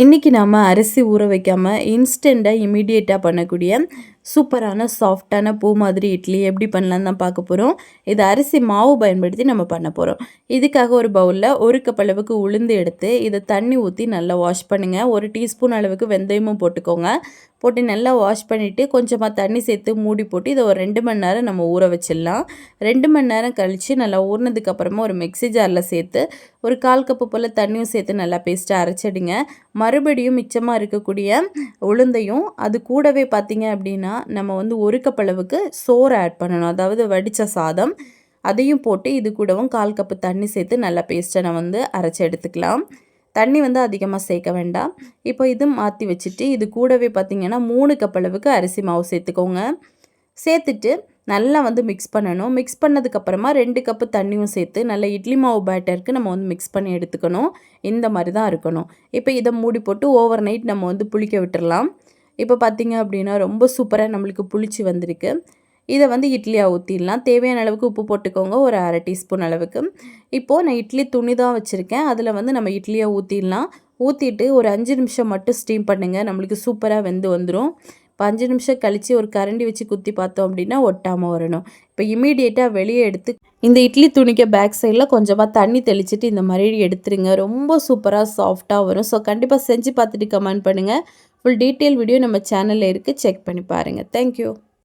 இன்றைக்கி நாம் அரிசி ஊற வைக்காமல் இன்ஸ்டண்ட்டாக இமீடியட்டாக பண்ணக்கூடிய சூப்பரான சாஃப்டான பூ மாதிரி இட்லி எப்படி பண்ணலான்னு தான் பார்க்க போகிறோம். இது அரிசி மாவு பயன்படுத்தி நம்ம பண்ண போகிறோம். இதுக்காக ஒரு பவுலில் 1 கப் அளவுக்கு உளுந்து எடுத்து இதை தண்ணி ஊற்றி நல்லா வாஷ் பண்ணுங்கள். 1 டீஸ்பூன் அளவுக்கு வெந்தயமும் போட்டுக்கோங்க. போட்டு நல்லா வாஷ் பண்ணிவிட்டு கொஞ்சமாக தண்ணி சேர்த்து மூடி போட்டு இதை ஒரு 2 மணி நேரம் நம்ம ஊற வச்சிடலாம். 2 மணி நேரம் கழித்து நல்லா ஊறினதுக்கப்புறமா ஒரு மிக்ஸி ஜாரில் சேர்த்து ஒரு 1/4 கப்பு போல் தண்ணியும் சேர்த்து நல்லா பேஸ்ட்டாக அரைச்சிடுங்க. மறுபடியும் மிச்சமாக இருக்கக்கூடிய உளுந்தையும் அது கூடவே பார்த்திங்க அப்படின்னா நம்ம வந்து 1 கப் அளவுக்கு சோறு ஆட் பண்ணணும். அதாவது வடித்த சாதம் அதையும் போட்டு இது கூடவும் 1/4 கப்பு தண்ணி சேர்த்து நல்லா பேஸ்ட்டை நம்ம வந்து அரைச்சி எடுத்துக்கலாம். தண்ணி வந்து அதிகமாக சேர்க்க வேண்டாம். இப்போ இது மாற்றி வச்சுட்டு இது கூடவே பார்த்திங்கன்னா 3 கப் அளவுக்கு அரிசி மாவு சேர்த்துக்கோங்க. சேர்த்துட்டு நல்லா வந்து மிக்ஸ் பண்ணணும். மிக்ஸ் பண்ணதுக்கப்புறமா 2 கப்பு தண்ணியும் சேர்த்து நல்லா இட்லி மாவு பேட்டருக்கு நம்ம வந்து மிக்ஸ் பண்ணி எடுத்துக்கணும். இந்த மாதிரி தான் இருக்கணும். இப்போ இதை மூடி போட்டு ஓவர் நைட் நம்ம வந்து புளிக்க விட்டுறலாம். இப்போ பார்த்திங்க அப்படின்னா ரொம்ப சூப்பராக நம்மளுக்கு புளிச்சு வந்திருக்கு. இதை வந்து இட்லியாக ஊற்றிடலாம். தேவையான அளவுக்கு உப்பு போட்டுக்கோங்க, ஒரு 1/2 டீஸ்பூன் அளவுக்கு. இப்போது நான் இட்லி துணி தான் வச்சுருக்கேன், அதில் வந்து நம்ம இட்லியாக ஊற்றிடலாம். ஊற்றிட்டு ஒரு 5 நிமிஷம் மட்டும் ஸ்டீம் பண்ணுங்கள். நம்மளுக்கு சூப்பராக வெந்து வந்துடும். இப்போ 5 நிமிஷம் கழித்து ஒரு கரண்டி வச்சு குத்தி பார்த்தோம் அப்படின்னா ஒட்டாமல் வரணும். இப்போ இமீடியட்டாக வெளியே எடுத்து இந்த இட்லி துணிக்க பேக் சைடில் கொஞ்சமாக தண்ணி தெளிச்சிட்டு இந்த மாதிரி எடுத்துருங்க. ரொம்ப சூப்பராக சாஃப்டாக வரும். ஸோ கண்டிப்பாக செஞ்சு பார்த்துட்டு கமெண்ட் பண்ணுங்கள். ஃபுல் டீட்டெயில் வீடியோ நம்ம சேனலில் இருக்குது, செக் பண்ணி பாருங்கள். தேங்க்யூ.